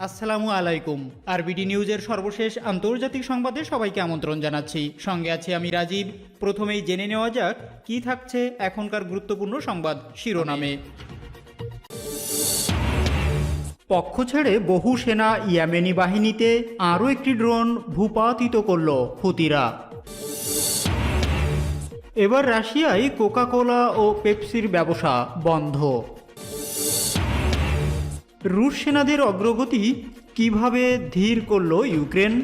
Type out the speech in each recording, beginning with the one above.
আসসালামু আলাইকুম। আরবিডি নিউজের সর্বশেষ আন্তর্জাতিক সংবাদে সবাইকে আমন্ত্রণ জানাচ্ছি। সঙ্গে আছি আমি রাজীব। প্রথমেই জেনে নেওয়া যাক কি থাকছে এখনকার গুরুত্বপূর্ণ সংবাদ শিরোনামে। পক্ষ ছেড়ে বহু সেনা ইয়েমেনি বাহিনীতে আরও একটি ড্রোন ভূপাতিত করল হুতিরা। এবার রাশিয়ায় কোকাকোলা ও পেপসির ব্যবসা বন্ধ। রুশ সেনাদের অগ্রগতি কিভাবে ধীর করল ইউক্রেন,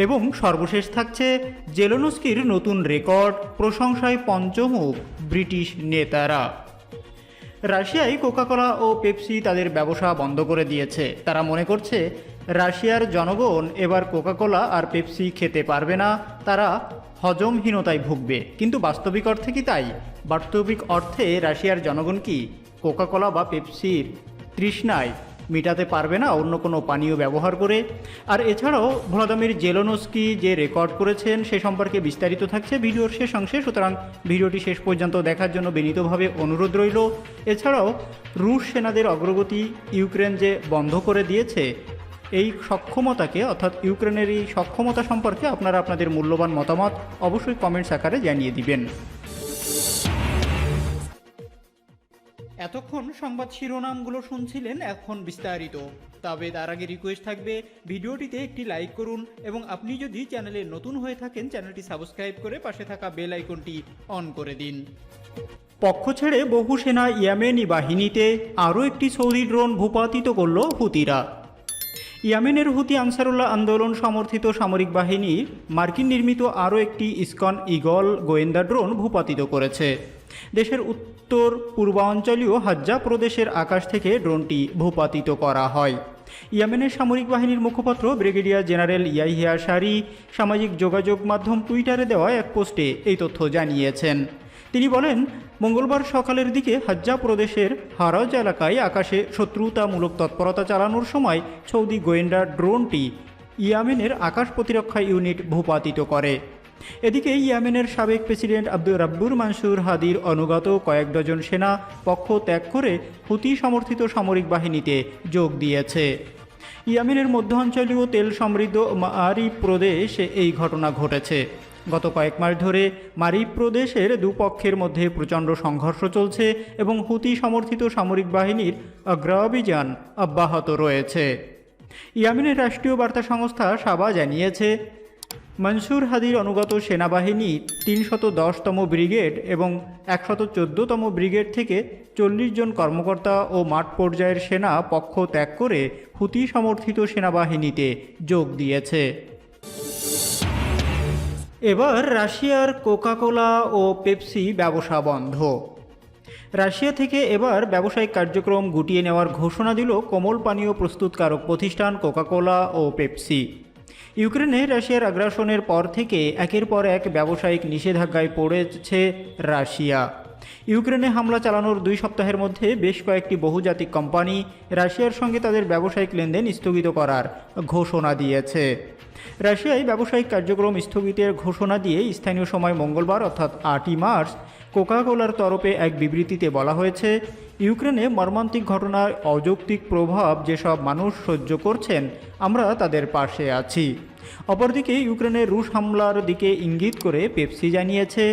এবং সর্বশেষ থাকছে জেলেনস্কির নতুন রেকর্ড, প্রশংসায় পঞ্চমুখ ব্রিটিশ নেতারা। রাশিয়ায় কোকাকোলা ও পেপসি তাদের ব্যবসা বন্ধ করে দিয়েছে। তারা মনে করছে রাশিয়ার জনগণ এবার কোকাকোলা আর পেপসি খেতে পারবে না, তারা হজমহীনতায় ভুগবে। কিন্তু বাস্তবিক অর্থে কি তাই? বাস্তবিক অর্থে রাশিয়ার জনগণ কি কোকাকোলা বা পেপসির তৃষ্ণায় মেটাতে পারবে না অন্য কোনো পানীয় ব্যবহার করে? আর এছাড়াও ভ্লাদিমির জেলেনস্কি যে রেকর্ড করেছেন সে সম্পর্কে বিস্তারিত থাকছে ভিডিওর শেষ অংশে, সুতরাং ভিডিওটি শেষ পর্যন্ত দেখার জন্য বিনীতভাবে অনুরোধ রইল। এছাড়াও রুশ সেনাদের অগ্রগতি ইউক্রেন যে বন্ধ করে দিয়েছে, এই সক্ষমতাকে অর্থাৎ ইউক্রেনের এই সক্ষমতা সম্পর্কে আপনারা আপনাদের মূল্যবান মতামত অবশ্যই কমেন্টস আকারে জানিয়ে দিবেন। এতক্ষণ সংবাদ শিরোনামগুলো শুনছিলেন, এখন বিস্তারিত। তবে তার আগে রিকোয়েস্ট থাকবে ভিডিওটিতে একটি লাইক করুন, এবং আপনি যদি চ্যানেলে নতুন হয়ে থাকেন চ্যানেলটি সাবস্ক্রাইব করে পাশে থাকা বেল আইকনটি অন করে দিন। পক্ষ ছেড়ে বহু সেনা ইয়েমেনি বাহিনীতে আরও একটি সৌদি ড্রোন ভূপাতিত করল হুতিরা। ইয়েমেনের হুতি আনসারুল্লাহ আন্দোলন সমর্থিত সামরিক বাহিনী মার্কিন নির্মিত আরও একটি ইসকন ঈগল গোয়েন্দা ড্রোন ভূপাতিত করেছে। দেশের উত্তর পূর্বাঞ্চলীয় হাজ্জা প্রদেশের আকাশ থেকে ড্রোনটি ভূপাতিত করা হয়। ইয়েমেনের সামরিক বাহিনীর মুখপাত্র ব্রিগেডিয়ার জেনারেল ইয়াহিয়া সারি সামাজিক যোগাযোগ মাধ্যম টুইটারে দেওয়া এক পোস্টে এই তথ্য জানিয়েছেন। তিনি বলেন, মঙ্গলবার সকালের দিকে হাজ্জা প্রদেশের হারাজ এলাকায় আকাশে শত্রুতামূলক তৎপরতা চালানোর সময় সৌদি গোয়েন্দা ড্রোনটি ইয়েমেনের আকাশ প্রতিরক্ষা ইউনিট ভূপাতিত করে। এদিকে ইয়েমেনের সাবেক প্রেসিডেন্ট আব্দুর রাব্বুর মানসুর হাদির অনুগত কয়েক ডজন সেনা পক্ষ ত্যাগ করে হুতি সমর্থিত সামরিক বাহিনীতে যোগ দিয়েছে। ইয়েমেনের মধ্যাঞ্চলীয় তেল সমৃদ্ধ মারিব প্রদেশে এই ঘটনা ঘটেছে। গত কয়েক মাস ধরে মারিব প্রদেশের দুপক্ষের মধ্যে প্রচণ্ড সংঘর্ষ চলছে এবং হুতি সমর্থিত সামরিক বাহিনীর অগ্রাভিযান অব্যাহত রয়েছে। ইয়েমেনের রাষ্ট্রীয় বার্তা সংস্থা সাবা জানিয়েছে, মনসুর হাদির অনুগত সেনাবাহিনী ৩১০তম ব্রিগেড এবং ১১৪তম ব্রিগেড থেকে ৪০ জন কর্মকর্তা ও মাঠ পর্যায়ের সেনা পক্ষ ত্যাগ করে হুতি সমর্থিত সেনাবাহিনীতে যোগ দিয়েছে। এবার রাশিয়ার কোকাকোলা ও পেপসি ব্যবসা বন্ধ। রাশিয়া থেকে এবার ব্যবসায়িক কার্যক্রম গুটিয়ে নেওয়ার ঘোষণা দিল কোমল পানীয় প্রস্তুতকারক প্রতিষ্ঠান কোকাকোলা ও পেপসি। ইউক্রেনে রাশিয়ার আগ্রাসনের পর থেকে একের পর এক ব্যবসায়িক নিষেধাজ্ঞায় পড়েছে রাশিয়া। ইউক্রেনে হামলা চালানোর 2 সপ্তাহের মধ্যে বেশ কয়েকটি বহুজাতিক কোম্পানি রাশিয়ার সঙ্গে তাদের ব্যবসায়িক লেনদেন স্থগিত করার ঘোষণা দিয়েছে। রাশিয়ায় ব্যবসায়িক কার্যক্রম স্থগিতের ঘোষণা দিয়ে স্থানীয় সময় মঙ্গলবার অর্থাৎ 8ই মার্চ কোকাকোলার তরফে এক বিবৃতিতে বলা হয়েছে, ইউক্রেনে মর্মান্তিক ঘটনার অযৌক্তিক প্রভাব যেসব মানুষ সহ্য করছেন, আমরা তাদের পাশে আছি। অপরদিকে ইউক্রেনের রুশ হামলার দিকে ইঙ্গিত করে পেপসি জানিয়েছে,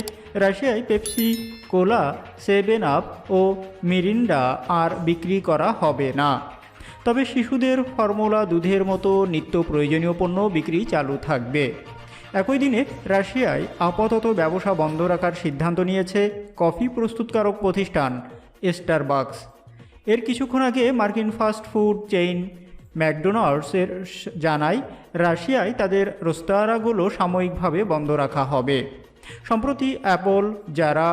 রাশিয়ায় পেপসি, কোলা, 7 আপ ও মিরিন্ডা আর বিক্রি করা হবে না। তবে শিশুদের ফর্মুলা দুধের মতো নিত্য প্রয়োজনীয় পণ্য বিক্রি চালু থাকবে। একই দিনে রাশিয়ায় আপাতত ব্যবসা বন্ধ রাখার সিদ্ধান্ত নিয়েছে কফি প্রস্তুতকারক প্রতিষ্ঠান স্টারবাকস। এর কিছুক্ষণ আগে মার্কিন ফাস্ট ফুড চেইন ম্যাকডোনাল্ডসের জানায় রাশিয়ায় তাদের রেস্তোরাঁগুলো সাময়িকভাবে বন্ধ রাখা হবে। সম্প্রতি অ্যাপল, যারা,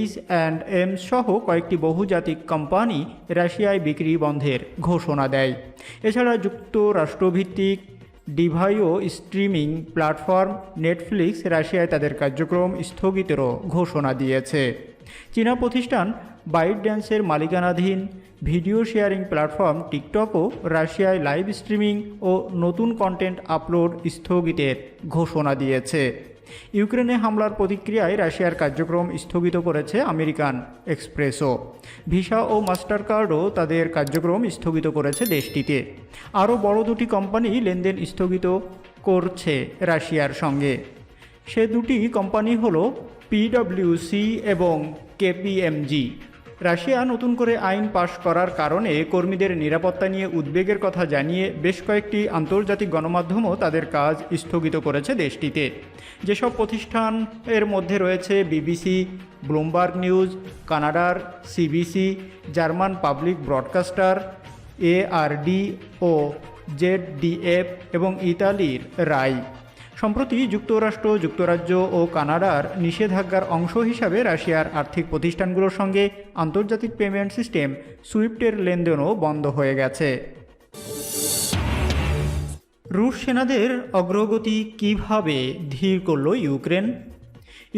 H&M সহ কয়েকটি বহুজাতিক কোম্পানি রাশিয়ায় বিক্রি বন্ধের ঘোষণা দেয়। এছাড়া যুক্তরাষ্ট্রভিত্তিক ডিভাইও স্ট্রিমিং প্ল্যাটফর্ম নেটফ্লিক্স রাশিয়ায় তাদের কার্যক্রম স্থগিতেরও ঘোষণা দিয়েছে। চীনা প্রতিষ্ঠান বাইটড্যান্সের মালিকানাধীন ভিডিও শেয়ারিং প্ল্যাটফর্ম টিকটকও রাশিয়ায় লাইভ স্ট্রিমিং ও নতুন কন্টেন্ট আপলোড স্থগিতের ঘোষণা দিয়েছে। ইউক্রেনে হামলার প্রতিক্রিয়ায় রাশিয়ার কার্যক্রম স্থগিত করেছে আমেরিকান এক্সপ্রেসও। ভিসা ও মাস্টার কার্ডও তাদের কার্যক্রম স্থগিত করেছে দেশটিতে। আরও বড় দুটি কোম্পানি লেনদেন স্থগিত করছে রাশিয়ার সঙ্গে। সে দুটি কোম্পানি হলো পিডব্লিউসি এবং কেপিএমজি। রাশিয়া নতুন করে আইন পাশ করার কারণে কর্মীদের নিরাপত্তা নিয়ে উদ্বেগের কথা জানিয়ে বেশ কয়েকটি আন্তর্জাতিক গণমাধ্যমও তাদের কাজ স্থগিত করেছে দেশটিতে। যেসব প্রতিষ্ঠানের মধ্যে রয়েছে বিবিসি, ব্লুমবার্গ নিউজ, কানাডার CBC, German public broadcaster, ARD ও জেডডিএফ এবং ইতালির রাই। সম্প্রতি যুক্তরাষ্ট্র, যুক্তরাজ্য ও কানাডার নিষেধাজ্ঞার অংশ হিসাবে রাশিয়ার আর্থিক প্রতিষ্ঠানগুলোর সঙ্গে আন্তর্জাতিক পেমেন্ট সিস্টেম সুইফটের লেনদেনও বন্ধ হয়ে গেছে। রুশ সেনাদের অগ্রগতি কিভাবে ধীর করল ইউক্রেন?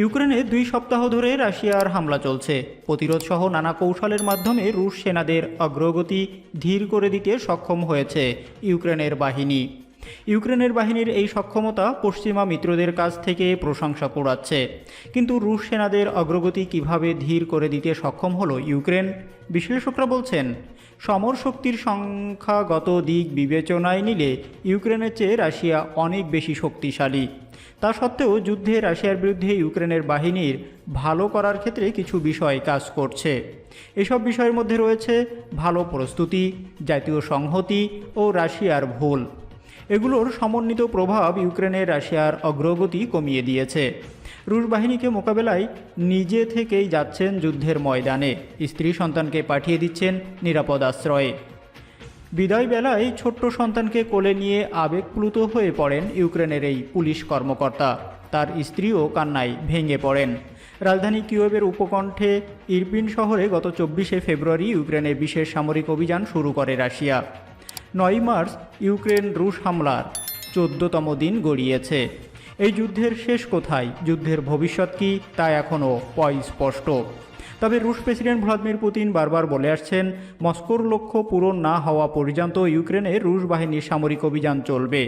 ইউক্রেনে 2 সপ্তাহ ধরে রাশিয়ার হামলা চলছে। প্রতিরোধ সহ নানা কৌশলের মাধ্যমে রুশ সেনাদের অগ্রগতি ধীর করে দিতে সক্ষম হয়েছে ইউক্রেনের বাহিনী। ইউক্রেনের বাহিনীর এই সক্ষমতা পশ্চিমা মিত্রদের কাছ থেকে প্রশংসা কুড়াচ্ছে। কিন্তু রুশ সেনাদের অগ্রগতি কিভাবে ধীর করে দিতে সক্ষম হলো ইউক্রেন? বিশ্লেষকরা বলছেন, সমর শক্তির সংখ্যাগত দিক বিবেচনায় নিলে ইউক্রেনের চেয়ে রাশিয়া অনেক বেশি শক্তিশালী। তা সত্ত্বেও যুদ্ধে রাশিয়ার বিরুদ্ধে ইউক্রেনের বাহিনীর ভালো করার ক্ষেত্রে কিছু বিষয় কাজ করছে। এসব বিষয়ের মধ্যে রয়েছে ভালো প্রস্তুতি, জাতীয় সংহতি ও রাশিয়ার ভুল। এগুলোর সমন্বিত প্রভাব ইউক্রেনের রাশিয়ার অগ্রগতি কমিয়ে দিয়েছে। রুশ বাহিনীকে মোকাবেলায় নিজে থেকেই যাচ্ছেন যুদ্ধের ময়দানে, স্ত্রী সন্তানকে পাঠিয়ে দিচ্ছেন নিরাপদ আশ্রয়ে। বিদায় বেলায় ছোট্ট সন্তানকে কোলে নিয়ে আবেগপ্লুত হয়ে পড়েন ইউক্রেনের এই পুলিশ কর্মকর্তা। তার স্ত্রীও কান্নায় ভেঙে পড়েন। রাজধানী কিয়েভের উপকণ্ঠে ইরপিন শহরে গত 24শে ফেব্রুয়ারি ইউক্রেনের বিশেষ সামরিক অভিযান শুরু করে রাশিয়া। 9 মার্চ ইউক্রেন রুশ হামলার 14তম দিন গড়িয়েছে। এই যুদ্ধের শেষ কোথায়, যুদ্ধের ভবিষ্যৎ কী, তা এখনও স্পষ্ট। তবে রুশ প্রেসিডেন্ট ভ্লাদিমির পুতিন বারবার বলে আসছেন, মস্কোর লক্ষ্য পূরণ না হওয়া পর্যন্ত ইউক্রেনে রুশ বাহিনীর সামরিক অভিযান চলবে।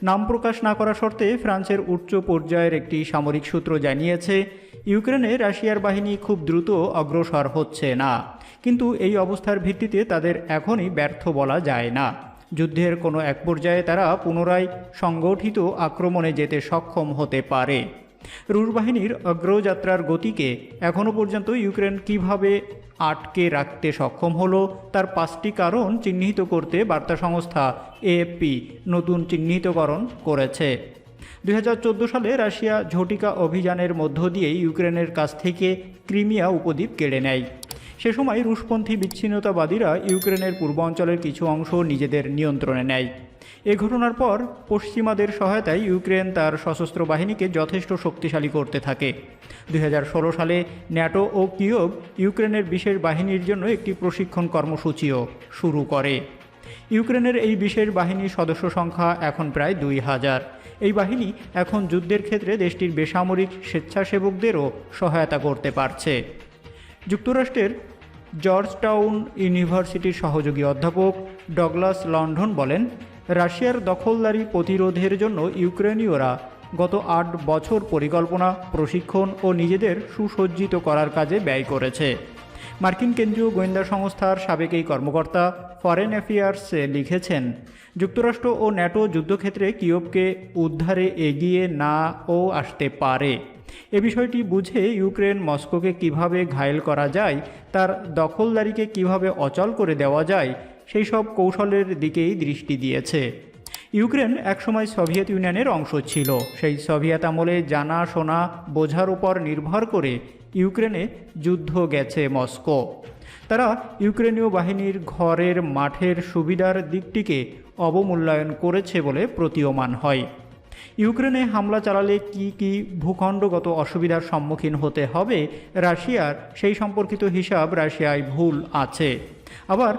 নাম প্রকাশ না করা শর্তে ফ্রান্সের উচ্চ পর্যায়ের একটি সামরিক সূত্র জানিয়েছে, ইউক্রেনে রাশিয়ার বাহিনী খুব দ্রুত অগ্রসর হচ্ছে না, কিন্তু এই অবস্থার ভিত্তিতে তাদের এখনই ব্যর্থ বলা যায় না। যুদ্ধের কোনো এক পর্যায়ে তারা পুনরায় সংগঠিত আক্রমণে যেতে সক্ষম হতে পারে। রুশ বাহিনীর অগ্রযাত্রার গতিকে এখনও পর্যন্ত ইউক্রেন কিভাবে আটকে রাখতে সক্ষম হলো তার 5টি কারণ চিহ্নিত করতে বার্তা সংস্থা এএফপি নতুন চিহ্নিতকরণ করেছে। 2014 সালে রাশিয়া ঝটিকা অভিযানের মধ্য দিয়ে ইউক্রেনের কাছ থেকে ক্রিমিয়া উপদ্বীপ কেড়ে নেয়। সে সময় রুশপন্থী বিচ্ছিন্নতাবাদীরা ইউক্রেনের পূর্বাঞ্চলের কিছু অংশ নিজেদের নিয়ন্ত্রণে নেয়। এ ঘটনার পর পশ্চিমাদের সহায়তায় ইউক্রেন তার সশস্ত্র বাহিনীকে যথেষ্ট শক্তিশালী করতে থাকে। 2016 সালে ন্যাটো ও কিয়েভ ইউক্রেনের বিশেষ বাহিনীর জন্য একটি প্রশিক্ষণ কর্মসূচিও শুরু করে। ইউক্রেনের এই বিশেষ বাহিনীর সদস্য সংখ্যা এখন প্রায় 2000। এই বাহিনী এখন যুদ্ধের ক্ষেত্রে দেশটির বেসামরিক স্বেচ্ছাসেবকদেরও সহায়তা করতে পারছে। যুক্তরাষ্ট্রের জর্জটাউন ইউনিভার্সিটির সহযোগী অধ্যাপক ডগলাস লন্ডন বলেন, রাশিয়ার দখলদারি প্রতিরোধের জন্য ইউক্রেনীয়রা গত 8 বছর পরিকল্পনা, প্রশিক্ষণ ও নিজেদের সুসজ্জিত করার কাজে ব্যয় করেছে। মার্কিন কেন্দ্রীয় গোয়েন্দা সংস্থার সাবেক এই কর্মকর্তা ফরেন অ্যাফেয়ার্সে লিখেছেন, যুক্তরাষ্ট্র ও ন্যাটো যুদ্ধক্ষেত্রে কিয়েভকে উদ্ধারে এগিয়ে নাও আসতে পারে। এ বিষয়টি বুঝে ইউক্রেন মস্কোকে কিভাবে ঘায়েল করা যায়, তার দখলদারিকে কিভাবে অচল করে দেওয়া যায়, সেই সব কৌশলের দিকেই দৃষ্টি দিয়েছে। ইউক্রেন একসময় সোভিয়েত ইউনিয়নের অংশ ছিল। সেই সোভিয়েত আমলে জানা শোনা বোঝার উপর নির্ভর করে ইউক্রেনে যুদ্ধ গেছে মস্কো। তারা ইউক্রেনীয় বাহিনীর ঘরের মাঠের সুবিধার দিকটিকে অবমূল্যায়ন করেছে বলে প্রতীয়মান হয়। ইউক্রেনে হামলা চালালে কি কি ভূখণ্ডগত অসুবিধার সম্মুখীন হতে হবে রাশিয়ার, সেই সম্পর্কিত হিসাব রাশিয়ায় ভুল আছে। আবার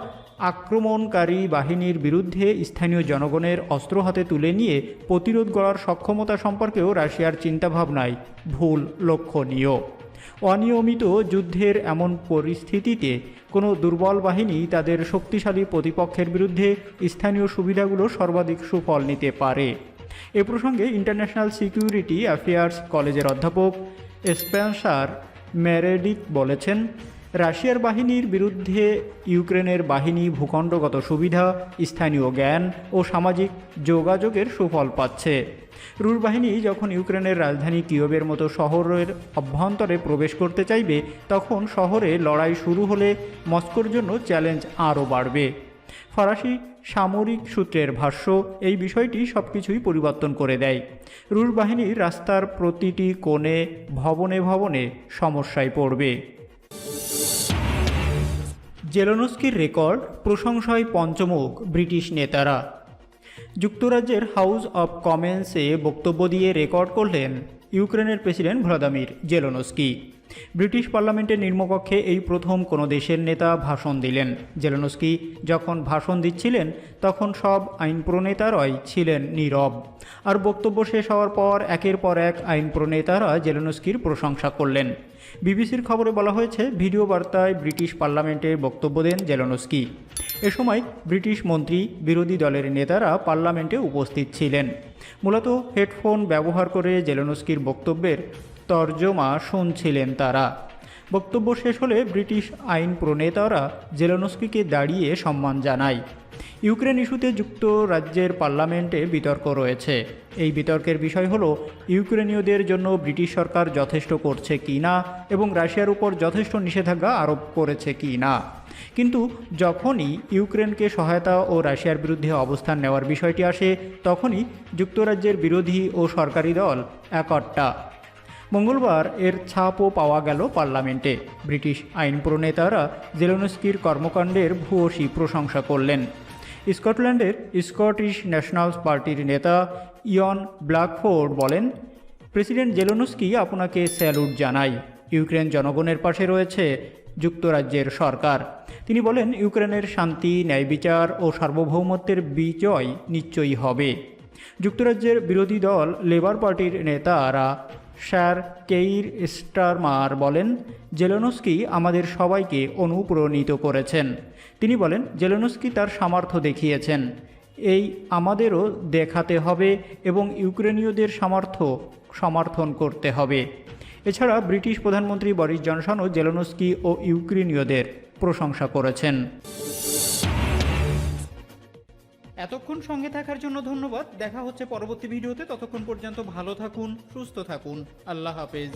আক্রমণকারী বাহিনীর বিরুদ্ধে স্থানীয় জনগণের অস্ত্র হাতে তুলে নিয়ে প্রতিরোধ গড়ার সক্ষমতা সম্পর্কেও রাশিয়ার চিন্তাভাবনায় ভুল লক্ষণীয়। অনিয়মিত যুদ্ধের এমন পরিস্থিতিতে কোনো দুর্বল বাহিনী তাদের শক্তিশালী প্রতিপক্ষের বিরুদ্ধে স্থানীয় সুবিধাগুলো সর্বাধিক সুফল নিতে পারে। এ প্রসঙ্গে ইন্টারন্যাশনাল সিকিউরিটি অ্যাফেয়ার্স কলেজের অধ্যাপক স্পেন্সার মেরেডিথ বলেছেন, রাশিয়ার বাহিনীর বিরুদ্ধে ইউক্রেনের বাহিনী ভূখণ্ডগত সুবিধা, স্থানীয় জ্ঞান ও সামাজিক যোগাযোগের সুফল পাচ্ছে। রুশ বাহিনী যখন ইউক্রেনের রাজধানী কিয়েভের মতো শহরের অভ্যন্তরে প্রবেশ করতে চাইবে, তখন শহরে লড়াই শুরু হলে মস্কোর জন্য চ্যালেঞ্জ আরও বাড়বে। ফরাসি সামরিক সূত্রের ভাষ্য, এই বিষয়টি সবকিছুই পরিবর্তন করে দেয়। রুশ বাহিনীর রাস্তার প্রতিটি কোণে, ভবনে ভবনে সমস্যায় পড়বে। জেলেনস্কির রেকর্ড, প্রশংসায় পঞ্চমুখ ব্রিটিশ নেতারা। যুক্তরাজ্যের হাউস অব কমন্সে বক্তব্য দিয়ে রেকর্ড করলেন ইউক্রেনের প্রেসিডেন্ট ভ্লাদিমির জেলেনস্কি। ব্রিটিশ পার্লামেন্টের নিম্নকক্ষে এই প্রথম কোনো দেশের নেতা ভাষণ দিলেন। জেলেনস্কি যখন ভাষণ দিচ্ছিলেন, তখন সব আইন প্রণেতারাই ছিলেন নীরব। আর বক্তব্য শেষ হওয়ার পর একের পর এক আইন প্রণেতারা জেলেনস্কির প্রশংসা করলেন। বিবিসির খবরে বলা হয়েছে, ভিডিও বার্তায় ব্রিটিশ পার্লামেন্টে বক্তব্য দেন জেলেনস্কি। এ সময় ব্রিটিশ মন্ত্রী, বিরোধী দলের নেতারা পার্লামেন্টে উপস্থিত ছিলেন। মূলত হেডফোন ব্যবহার করে জেলেনস্কির বক্তব্যের তর্জমা শুনছিলেন তারা। বক্তব্য শেষ হলে ব্রিটিশ আইন প্রণেতারা জেলেনস্কিকে দাঁড়িয়ে সম্মান জানায়। ইউক্রেন ইস্যুতে যুক্তরাজ্যের পার্লামেন্টে বিতর্ক রয়েছে। এই বিতর্কের বিষয় হলো, ইউক্রেনীয়দের জন্য ব্রিটিশ সরকার যথেষ্ট করছে কি না এবং রাশিয়ার উপর যথেষ্ট নিষেধাজ্ঞা আরোপ করেছে কি না। কিন্তু যখনই ইউক্রেনকে সহায়তা ও রাশিয়ার বিরুদ্ধে অবস্থান নেওয়ার বিষয়টি আসে, তখনই যুক্তরাজ্যের বিরোধী ও সরকারি দল একট্টা। মঙ্গলবার এর ছাপও পাওয়া গেল পার্লামেন্টে। ব্রিটিশ আইন প্রণেতারা জেলেনস্কির কর্মকাণ্ডের ভূয়সী প্রশংসা করলেন। স্কটল্যান্ডের স্কটিশ ন্যাশনাল পার্টির নেতা ইয়ন ব্ল্যাকফোর্ড বলেন, প্রেসিডেন্ট জেলেনস্কি, আপনাকে স্যালুট জানাই। ইউক্রেন জনগণের পাশে রয়েছে যুক্তরাজ্যের সরকার। তিনি বলেন, ইউক্রেনের শান্তি, ন্যায় বিচার ও সার্বভৌমত্বের বিজয় নিশ্চয়ই হবে। যুক্তরাজ্যের বিরোধী দল লেবার পার্টির নেতারা স্যার কেইর স্টারমার বলেন, জেলেনস্কি আমাদের সবাইকে অনুপ্রাণিত করেছেন। তিনি বলেন, জেলেনস্কি তার সামর্থ্য দেখিয়েছেন, এই আমাদেরও দেখাতে হবে এবং ইউক্রেনীয়দের সামর্থ্য সমর্থন করতে হবে। এছাড়া ব্রিটিশ প্রধানমন্ত্রী বরিস জনসনও জেলেনস্কি ও ইউক্রেনীয়দের প্রশংসা করেছেন। এতক্ষণ সঙ্গে থাকার জন্য ধন্যবাদ। দেখা হচ্ছে পরবর্তী ভিডিওতে। ততক্ষণ পর্যন্ত ভালো থাকুন, সুস্থ থাকুন। আল্লাহ হাফেজ।